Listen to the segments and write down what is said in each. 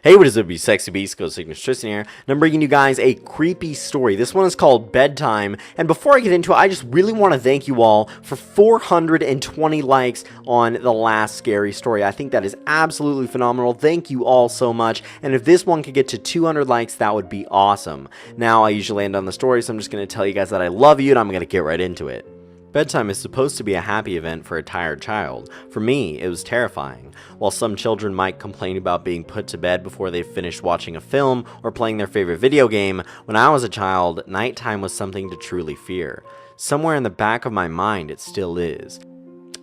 Hey, what is up, you sexy beasts? GhostSickness Tristan here, and I'm bringing you guys a creepy story. This one is called Bedtime, and before I get into it, I just really want to thank you all for 420 likes on the last scary story. I think that is absolutely phenomenal. Thank you all so much, and if this one could get to 200 likes, that would be awesome. Now, I usually end on the story, so I'm just going to tell you guys that I love you, and I'm going to get right into it. Bedtime is supposed to be a happy event for a tired child. For me, it was terrifying. While some children might complain about being put to bed before they've finished watching a film or playing their favorite video game, when I was a child, nighttime was something to truly fear. Somewhere in the back of my mind, it still is.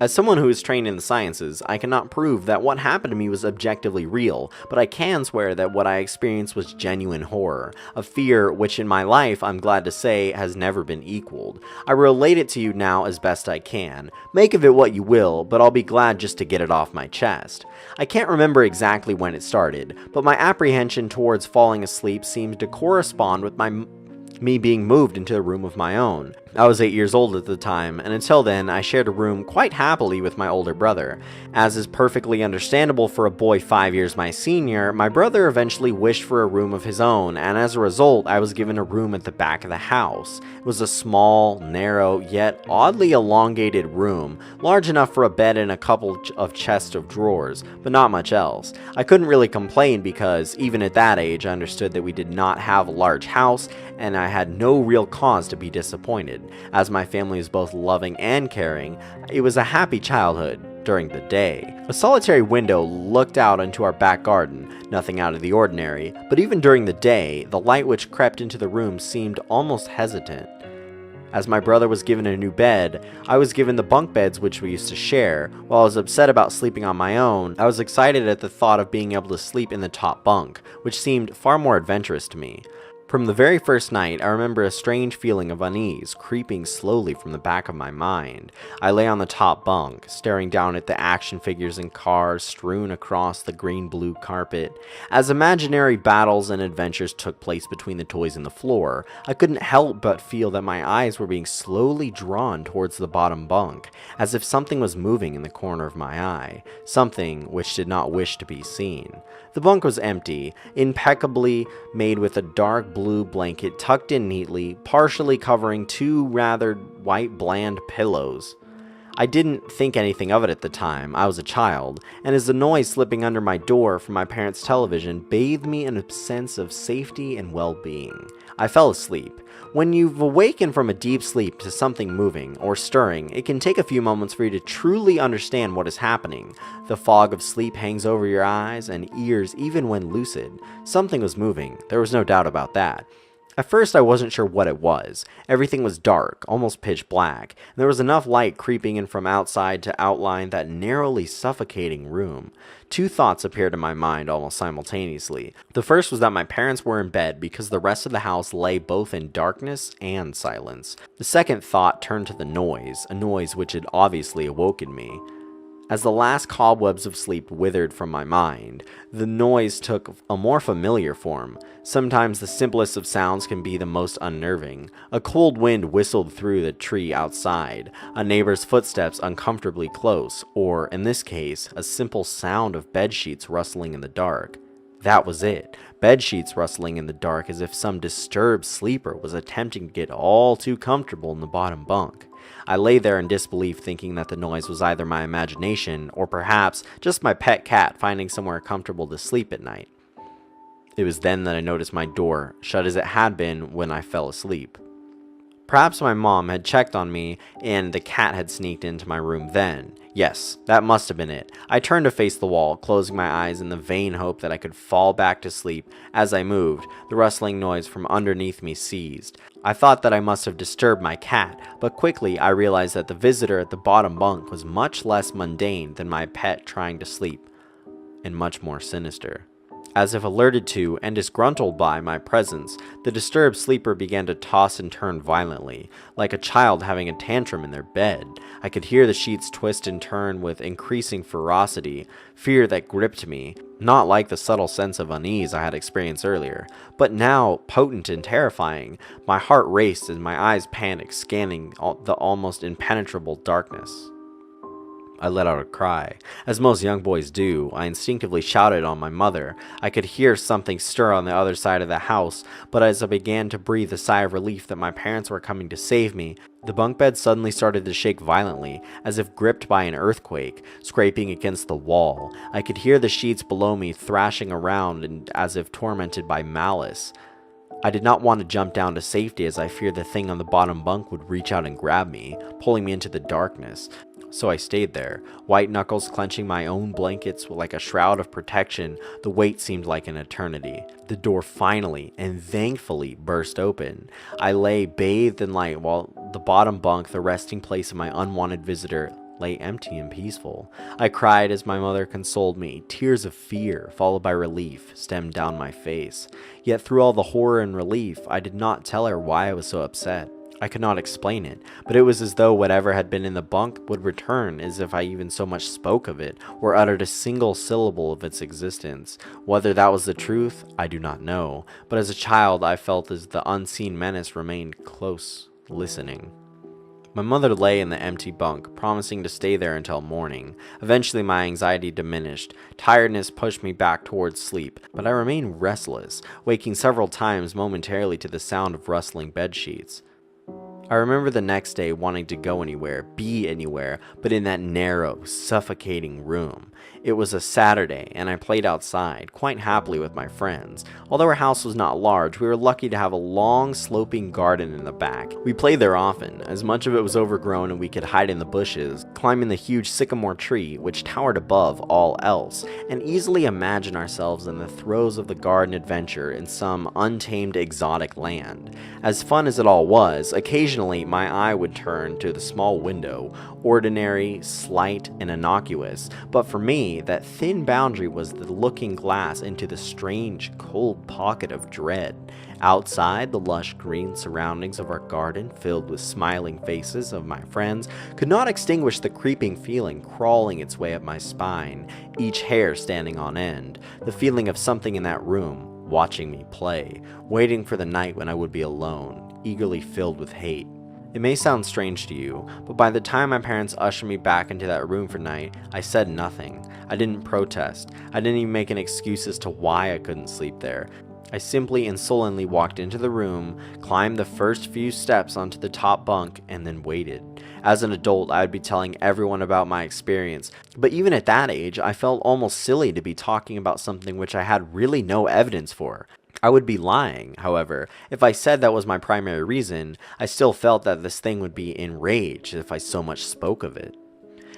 As someone who is trained in the sciences, I cannot prove that what happened to me was objectively real, but I can swear that what I experienced was genuine horror, a fear which in my life, I'm glad to say, has never been equaled. I relate it to you now as best I can. Make of it what you will, but I'll be glad just to get it off my chest. I can't remember exactly when it started, but my apprehension towards falling asleep seemed to correspond with me being moved into a room of my own. I was 8 years old at the time, and until then, I shared a room quite happily with my older brother. As is perfectly understandable for a boy 5 years my senior, my brother eventually wished for a room of his own, and as a result, I was given a room at the back of the house. It was a small, narrow, yet oddly elongated room, large enough for a bed and a couple of chests of drawers, but not much else. I couldn't really complain because, even at that age, I understood that we did not have a large house, and I had no real cause to be disappointed. As my family is both loving and caring, it was a happy childhood during the day. A solitary window looked out into our back garden, nothing out of the ordinary, but even during the day, the light which crept into the room seemed almost hesitant. As my brother was given a new bed, I was given the bunk beds which we used to share. While I was upset about sleeping on my own, I was excited at the thought of being able to sleep in the top bunk, which seemed far more adventurous to me. From the very first night, I remember a strange feeling of unease creeping slowly from the back of my mind. I lay on the top bunk, staring down at the action figures and cars strewn across the green-blue carpet. As imaginary battles and adventures took place between the toys and the floor, I couldn't help but feel that my eyes were being slowly drawn towards the bottom bunk, as if something was moving in the corner of my eye, something which did not wish to be seen. The bunk was empty, impeccably made with a dark blue blanket tucked in neatly, partially covering two rather white bland pillows. I didn't think anything of it at the time. I was a child, and as the noise slipping under my door from my parents' television bathed me in a sense of safety and well-being, I fell asleep. When you've awakened from a deep sleep to something moving or stirring, it can take a few moments for you to truly understand what is happening. The fog of sleep hangs over your eyes and ears even when lucid. Something was moving, there was no doubt about that. At first, I wasn't sure what it was. Everything was dark, almost pitch black, and there was enough light creeping in from outside to outline that narrowly suffocating room. Two thoughts appeared in my mind almost simultaneously. The first was that my parents were in bed because the rest of the house lay both in darkness and silence. The second thought turned to the noise, a noise which had obviously awoken me. As the last cobwebs of sleep withered from my mind, the noise took a more familiar form. Sometimes the simplest of sounds can be the most unnerving. A cold wind whistled through the tree outside, a neighbor's footsteps uncomfortably close, or, in this case, a simple sound of bedsheets rustling in the dark. That was it. Bedsheets rustling in the dark as if some disturbed sleeper was attempting to get all too comfortable in the bottom bunk. I lay there in disbelief, thinking that the noise was either my imagination or perhaps just my pet cat finding somewhere comfortable to sleep at night. It was then that I noticed my door, shut as it had been when I fell asleep. Perhaps my mom had checked on me and the cat had sneaked into my room then. Yes, that must have been it. I turned to face the wall, closing my eyes in the vain hope that I could fall back to sleep. As I moved, the rustling noise from underneath me ceased. I thought that I must have disturbed my cat, but quickly I realized that the visitor at the bottom bunk was much less mundane than my pet trying to sleep, and much more sinister. As if alerted to and disgruntled by my presence, the disturbed sleeper began to toss and turn violently, like a child having a tantrum in their bed. I could hear the sheets twist and turn with increasing ferocity, fear that gripped me, not like the subtle sense of unease I had experienced earlier, but now potent and terrifying. My heart raced and my eyes panicked, scanning the almost impenetrable darkness. I let out a cry. As most young boys do, I instinctively shouted on my mother. I could hear something stir on the other side of the house, but as I began to breathe a sigh of relief that my parents were coming to save me, the bunk bed suddenly started to shake violently, as if gripped by an earthquake, scraping against the wall. I could hear the sheets below me thrashing around and as if tormented by malice. I did not want to jump down to safety as I feared the thing on the bottom bunk would reach out and grab me, pulling me into the darkness. So I stayed there, white knuckles clenching my own blankets like a shroud of protection. The wait seemed like an eternity. The door finally and thankfully burst open. I lay bathed in light while the bottom bunk, the resting place of my unwanted visitor, lay empty and peaceful. I cried as my mother consoled me. Tears of fear, followed by relief, stemmed down my face. Yet through all the horror and relief, I did not tell her why I was so upset. I could not explain it, but it was as though whatever had been in the bunk would return, as if I even so much spoke of it, or uttered a single syllable of its existence. Whether that was the truth, I do not know, but as a child I felt as the unseen menace remained close, listening. My mother lay in the empty bunk, promising to stay there until morning. Eventually my anxiety diminished. Tiredness pushed me back towards sleep, but I remained restless, waking several times momentarily to the sound of rustling bedsheets. I remember the next day wanting to go anywhere, be anywhere, but in that narrow, suffocating room. It was a Saturday, and I played outside, quite happily with my friends. Although our house was not large, we were lucky to have a long, sloping garden in the back. We played there often, as much of it was overgrown and we could hide in the bushes, climbing the huge sycamore tree, which towered above all else, and easily imagine ourselves in the throes of the garden adventure in some untamed exotic land. As fun as it all was, occasionally my eye would turn to the small window, ordinary, slight, and innocuous, but for me, that thin boundary was the looking glass into the strange, cold pocket of dread. Outside, the lush green surroundings of our garden, filled with smiling faces of my friends, could not extinguish the creeping feeling crawling its way up my spine, each hair standing on end, the feeling of something in that room, watching me play, waiting for the night when I would be alone, eagerly filled with hate. It may sound strange to you, but by the time my parents ushered me back into that room for night, I said nothing. I didn't protest. I didn't even make an excuse as to why I couldn't sleep there. I simply and sullenly walked into the room, climbed the first few steps onto the top bunk, and then waited. As an adult, I would be telling everyone about my experience, but even at that age, I felt almost silly to be talking about something which I had really no evidence for. I would be lying, however, if I said that was my primary reason. I still felt that this thing would be enraged if I so much spoke of it.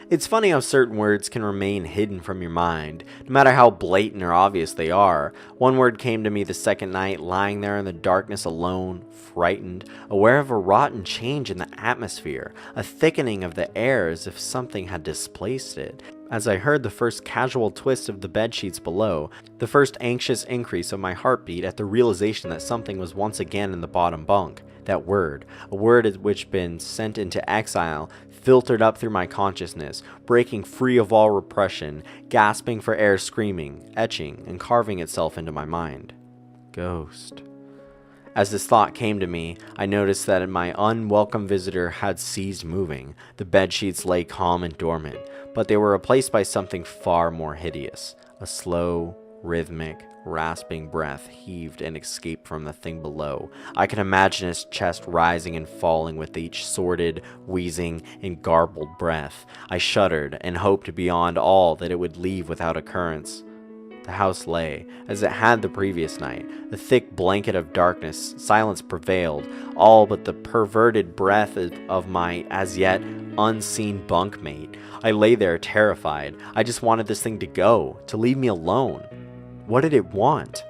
It's funny how certain words can remain hidden from your mind, no matter how blatant or obvious they are. One word came to me the second night, lying there in the darkness alone, frightened, aware of a rotten change in the atmosphere, a thickening of the air as if something had displaced it. As I heard the first casual twist of the bedsheets below, the first anxious increase of my heartbeat at the realization that something was once again in the bottom bunk. That word, a word which had been sent into exile, filtered up through my consciousness, breaking free of all repression, gasping for air, screaming, etching, and carving itself into my mind. Ghost. As this thought came to me, I noticed that my unwelcome visitor had ceased moving. The bedsheets lay calm and dormant, but they were replaced by something far more hideous. A slow, rhythmic, rasping breath heaved and escaped from the thing below. I could imagine its chest rising and falling with each sordid, wheezing, and garbled breath. I shuddered and hoped beyond all that it would leave without occurrence. The house lay, as it had the previous night. The thick blanket of darkness, silence prevailed, all but the perverted breath of my, as yet, unseen bunkmate. I lay there terrified. I just wanted this thing to go, to leave me alone. What did it want?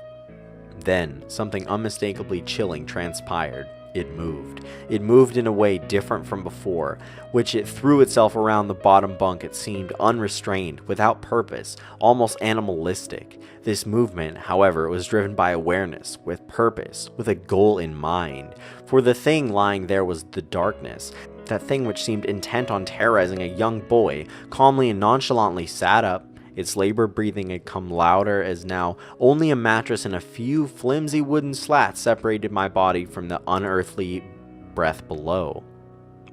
Then, something unmistakably chilling transpired. It moved. It moved in a way different from before, which it threw itself around the bottom bunk. It seemed unrestrained, without purpose, almost animalistic. This movement, however, was driven by awareness, with purpose, with a goal in mind. For the thing lying there was the darkness. That thing which seemed intent on terrorizing a young boy, calmly and nonchalantly sat up. Its labored breathing had come louder as now only a mattress and a few flimsy wooden slats separated my body from the unearthly breath below.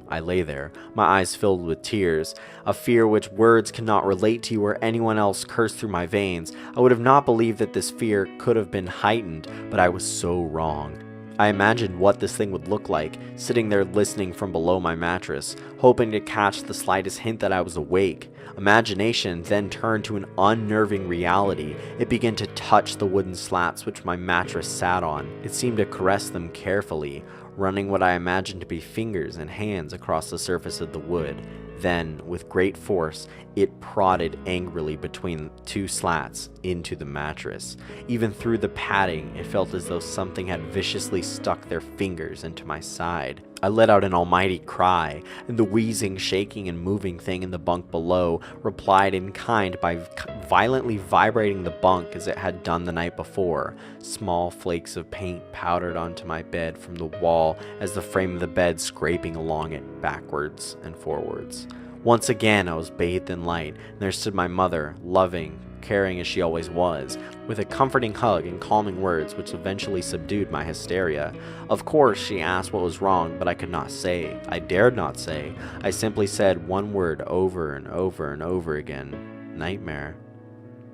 I lay there, my eyes filled with tears. A fear which words cannot relate to or anyone else coursed through my veins. I would have not believed that this fear could have been heightened, but I was so wrong. I imagined what this thing would look like, sitting there listening from below my mattress, hoping to catch the slightest hint that I was awake. Imagination then turned to an unnerving reality. It began to touch the wooden slats which my mattress sat on. It seemed to caress them carefully, running what I imagined to be fingers and hands across the surface of the wood. Then, with great force, it prodded angrily between two slats into the mattress. Even through the padding, it felt as though something had viciously stuck their fingers into my side. I let out an almighty cry, and the wheezing, shaking, and moving thing in the bunk below replied in kind by violently vibrating the bunk as it had done the night before. Small flakes of paint powdered onto my bed from the wall as the frame of the bed scraping along it backwards and forwards. Once again I was bathed in light, and there stood my mother, loving, caring as she always was, with a comforting hug and calming words which eventually subdued my hysteria. Of course, she asked what was wrong, but I could not say. I dared not say. I simply said one word over and over and over again: nightmare.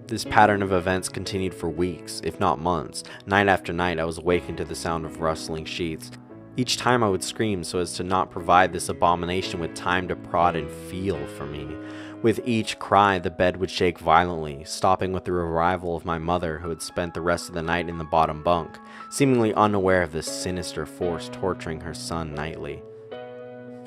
This pattern of events continued for weeks, if not months. Night after night, I was awakened to the sound of rustling sheets. Each time I would scream so as to not provide this abomination with time to prod and feel for me. With each cry, the bed would shake violently, stopping with the arrival of my mother, who had spent the rest of the night in the bottom bunk, seemingly unaware of this sinister force torturing her son nightly.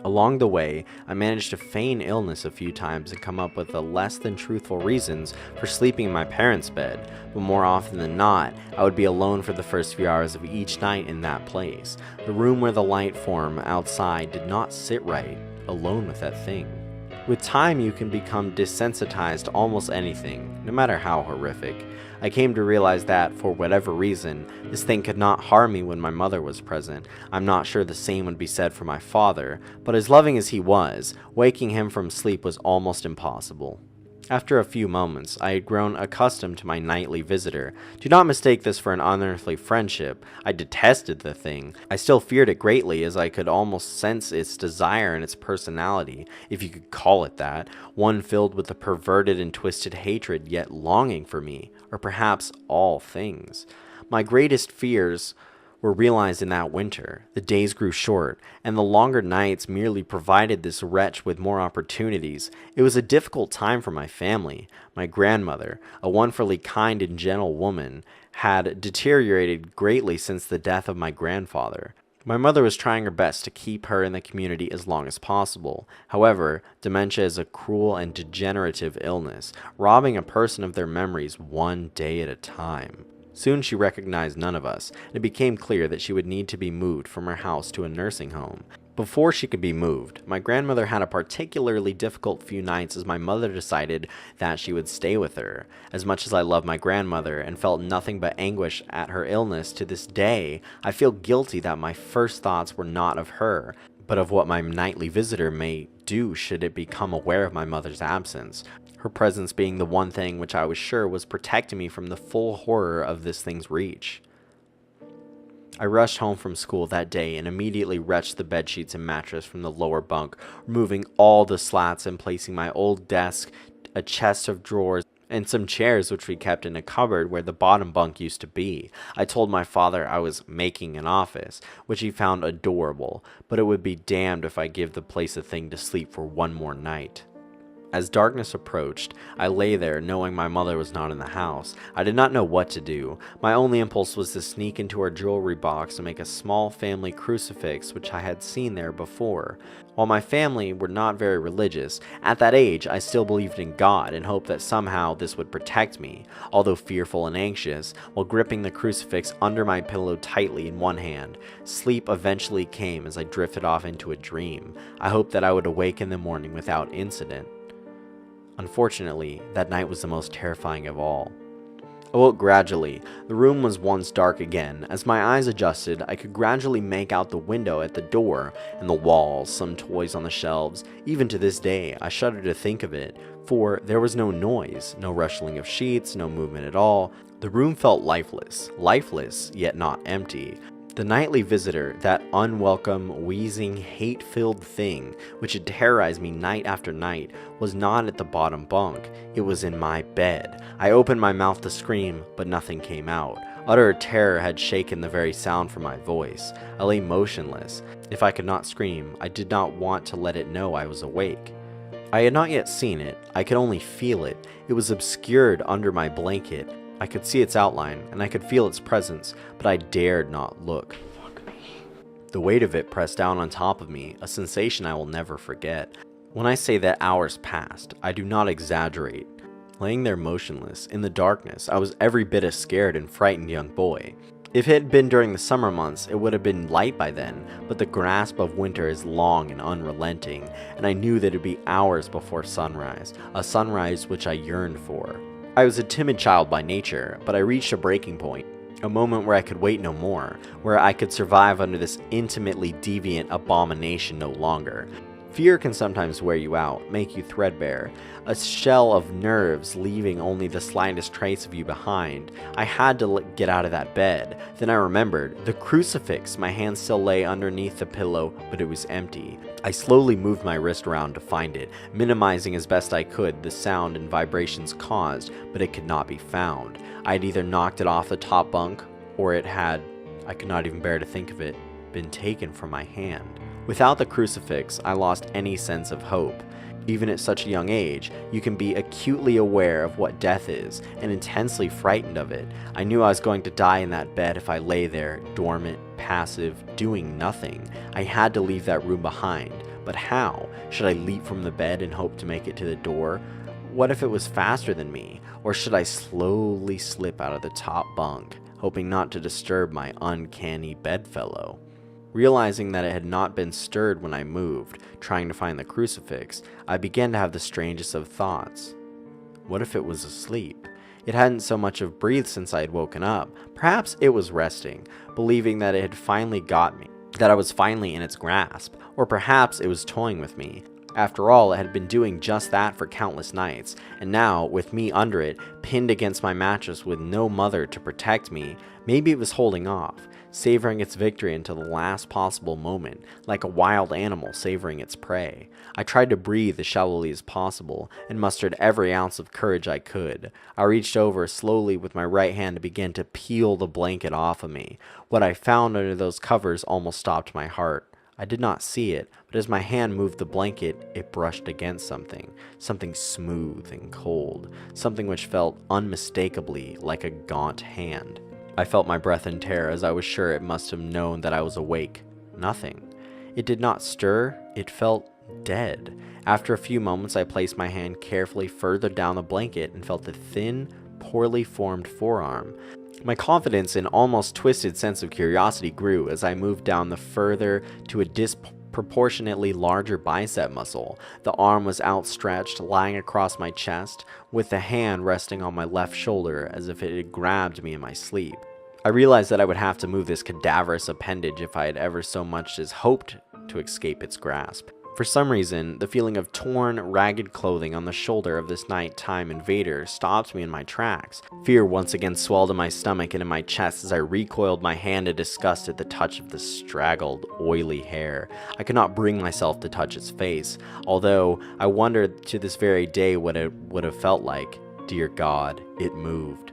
Along the way, I managed to feign illness a few times and come up with less than truthful reasons for sleeping in my parents' bed, but more often than not, I would be alone for the first few hours of each night in that place. The room where the light form outside did not sit right, alone with that thing. With time, you can become desensitized to almost anything, no matter how horrific. I came to realize that, for whatever reason, this thing could not harm me when my mother was present. I'm not sure the same would be said for my father, but as loving as he was, waking him from sleep was almost impossible. After a few moments, I had grown accustomed to my nightly visitor. Do not mistake this for an unearthly friendship. I detested the thing. I still feared it greatly, as I could almost sense its desire and its personality, if you could call it that, one filled with a perverted and twisted hatred, yet longing for me, or perhaps all things. My greatest fears were realized in that winter. The days grew short, and the longer nights merely provided this wretch with more opportunities. It was a difficult time for my family. My grandmother, a wonderfully kind and gentle woman, had deteriorated greatly since the death of my grandfather. My mother was trying her best to keep her in the community as long as possible. However, dementia is a cruel and degenerative illness, robbing a person of their memories one day at a time. Soon she recognized none of us, and it became clear that she would need to be moved from her house to a nursing home. Before she could be moved, my grandmother had a particularly difficult few nights as my mother decided that she would stay with her. As much as I loved my grandmother and felt nothing but anguish at her illness to this day, I feel guilty that my first thoughts were not of her, but of what my nightly visitor may do should it become aware of my mother's absence. Her presence being the one thing which I was sure was protecting me from the full horror of this thing's reach. I rushed home from school that day and immediately wrenched the bedsheets and mattress from the lower bunk, removing all the slats and placing my old desk, a chest of drawers, and some chairs which we kept in a cupboard where the bottom bunk used to be. I told my father I was making an office, which he found adorable, but it would be damned if I give the place a thing to sleep for one more night. As darkness approached, I lay there knowing my mother was not in the house. I did not know what to do. My only impulse was to sneak into our jewelry box and make a small family crucifix which I had seen there before. While my family were not very religious, at that age I still believed in God and hoped that somehow this would protect me. Although fearful and anxious, while gripping the crucifix under my pillow tightly in one hand, sleep eventually came as I drifted off into a dream. I hoped that I would awake in the morning without incident. Unfortunately, that night was the most terrifying of all. I woke gradually. The room was once dark again. As my eyes adjusted, I could gradually make out the window at the door, and the walls, some toys on the shelves. Even to this day, I shudder to think of it, for there was no noise, no rustling of sheets, no movement at all. The room felt lifeless, yet not empty. The nightly visitor, that unwelcome, wheezing, hate-filled thing which had terrorized me night after night, was not at the bottom bunk. It was in my bed. I opened my mouth to scream, but nothing came out. Utter terror had shaken the very sound from my voice. I lay motionless. If I could not scream, I did not want to let it know I was awake. I had not yet seen it. I could only feel it. It was obscured under my blanket. I could see its outline, and I could feel its presence, but I dared not look. The weight of it pressed down on top of me, a sensation I will never forget. When I say that hours passed, I do not exaggerate. Laying there motionless, in the darkness, I was every bit a scared and frightened young boy. If it had been during the summer months, it would have been light by then, but the grasp of winter is long and unrelenting, and I knew that it would be hours before sunrise, a sunrise which I yearned for. I was a timid child by nature, but I reached a breaking point, a moment where I could wait no more, where I could survive under this intimately deviant abomination no longer. Fear can sometimes wear you out, make you threadbare, a shell of nerves leaving only the slightest trace of you behind. I had to get out of that bed. Then I remembered. The crucifix, my hand still lay underneath the pillow, but it was empty. I slowly moved my wrist around to find it, minimizing as best I could the sound and vibrations caused, but it could not be found. I had either knocked it off the top bunk, or it had, I could not even bear to think of it, been taken from my hand. Without the crucifix, I lost any sense of hope. Even at such a young age, you can be acutely aware of what death is, and intensely frightened of it. I knew I was going to die in that bed if I lay there, dormant, passive, doing nothing. I had to leave that room behind. But how? Should I leap from the bed and hope to make it to the door? What if it was faster than me? Or should I slowly slip out of the top bunk, hoping not to disturb my uncanny bedfellow? Realizing that it had not been stirred when I moved, trying to find the crucifix, I began to have the strangest of thoughts. What if it was asleep? It hadn't so much of breathed since I had woken up. Perhaps it was resting, believing that it had finally got me, that I was finally in its grasp. Or perhaps it was toying with me. After all, it had been doing just that for countless nights, and now, with me under it, pinned against my mattress with no mother to protect me, maybe it was holding off, savoring its victory until the last possible moment, like a wild animal savoring its prey. I tried to breathe as shallowly as possible, and mustered every ounce of courage I could. I reached over slowly with my right hand to begin to peel the blanket off of me. What I found under those covers almost stopped my heart. I did not see it, but as my hand moved the blanket, it brushed against something smooth and cold, something which felt unmistakably like a gaunt hand. I felt my breath in terror, as I was sure it must have known that I was awake. Nothing. It did not stir, it felt dead. After a few moments, I placed my hand carefully further down the blanket and felt a thin, poorly formed forearm. My confidence and almost twisted sense of curiosity grew as I moved down the further to a disproportionately larger bicep muscle. The arm was outstretched, lying across my chest, with the hand resting on my left shoulder as if it had grabbed me in my sleep. I realized that I would have to move this cadaverous appendage if I had ever so much as hoped to escape its grasp. For some reason, the feeling of torn, ragged clothing on the shoulder of this nighttime invader stopped me in my tracks. Fear once again swelled in my stomach and in my chest as I recoiled my hand in disgust at the touch of the straggled, oily hair. I could not bring myself to touch its face, although I wondered to this very day what it would have felt like. Dear God, it moved.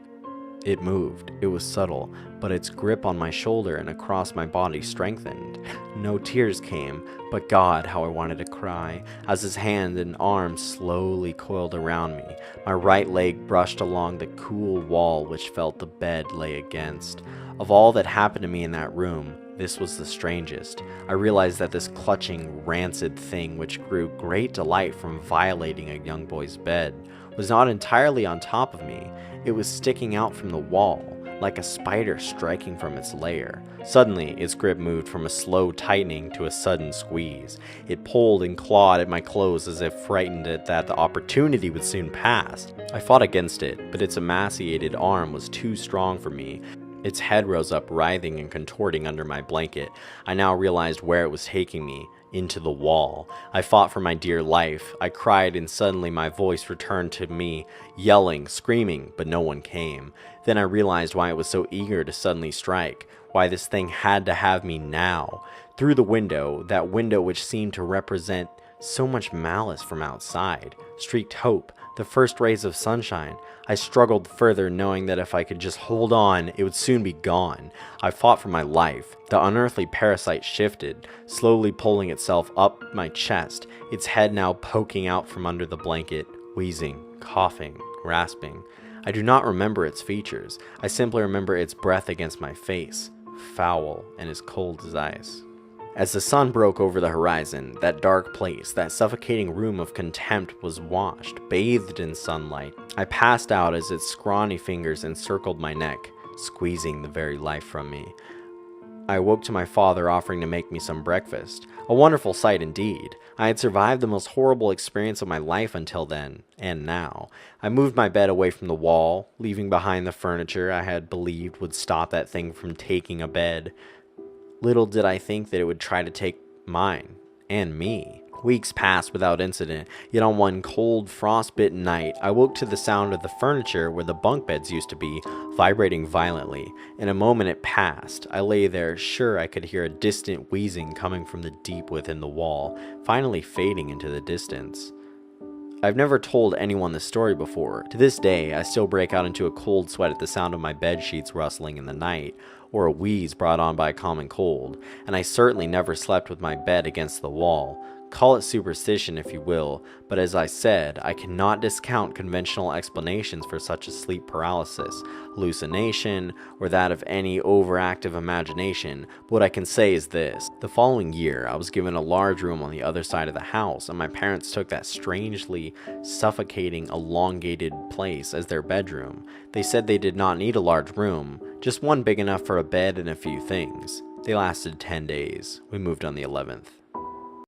It moved. It was subtle, but its grip on my shoulder and across my body strengthened. No tears came, but God, how I wanted to cry, as his hand and arm slowly coiled around me. My right leg brushed along the cool wall which felt the bed lay against. Of all that happened to me in that room, this was the strangest. I realized that this clutching, rancid thing which grew great delight from violating a young boy's bed was not entirely on top of me. It was sticking out from the wall, like a spider striking from its lair. Suddenly, its grip moved from a slow tightening to a sudden squeeze. It pulled and clawed at my clothes as if frightened at that the opportunity would soon pass. I fought against it, but its emaciated arm was too strong for me. Its head rose up, writhing and contorting under my blanket. I now realized where it was taking me. Into the wall. I fought for my dear life. I cried, and suddenly my voice returned to me, yelling, screaming, but no one came. Then I realized why it was so eager to suddenly strike. why this thing had to have me now. Through the window, that window which seemed to represent so much malice from outside, streaked hope, the first rays of sunshine. I struggled further, knowing that if I could just hold on, it would soon be gone. I fought for my life. The unearthly parasite shifted, slowly pulling itself up my chest, its head now poking out from under the blanket, wheezing, coughing, rasping. I do not remember its features. I simply remember its breath against my face, foul and as cold as ice. As the sun broke over the horizon, that dark place, that suffocating room of contempt was washed, bathed in sunlight. I passed out as its scrawny fingers encircled my neck, squeezing the very life from me. I awoke to my father offering to make me some breakfast. A wonderful sight indeed. I had survived the most horrible experience of my life until then, and now. I moved my bed away from the wall, leaving behind the furniture I had believed would stop that thing from taking a bed. Little did I think that it would try to take mine, and me. Weeks passed without incident, yet on one cold, frost-bitten night, I woke to the sound of the furniture where the bunk beds used to be, vibrating violently. In a moment it passed. I lay there, sure I could hear a distant wheezing coming from the deep within the wall, finally fading into the distance. I've never told anyone this story before. To this day, I still break out into a cold sweat at the sound of my bed sheets rustling in the night, or a wheeze brought on by a common cold, and I certainly never slept with my bed against the wall. Call it superstition if you will, but as I said, I cannot discount conventional explanations for such a sleep paralysis, hallucination, or that of any overactive imagination. But what I can say is this. The following year, I was given a large room on the other side of the house, and my parents took that strangely suffocating, elongated place as their bedroom. They said they did not need a large room, just one big enough for a bed and a few things. They lasted 10 days. We moved on the 11th.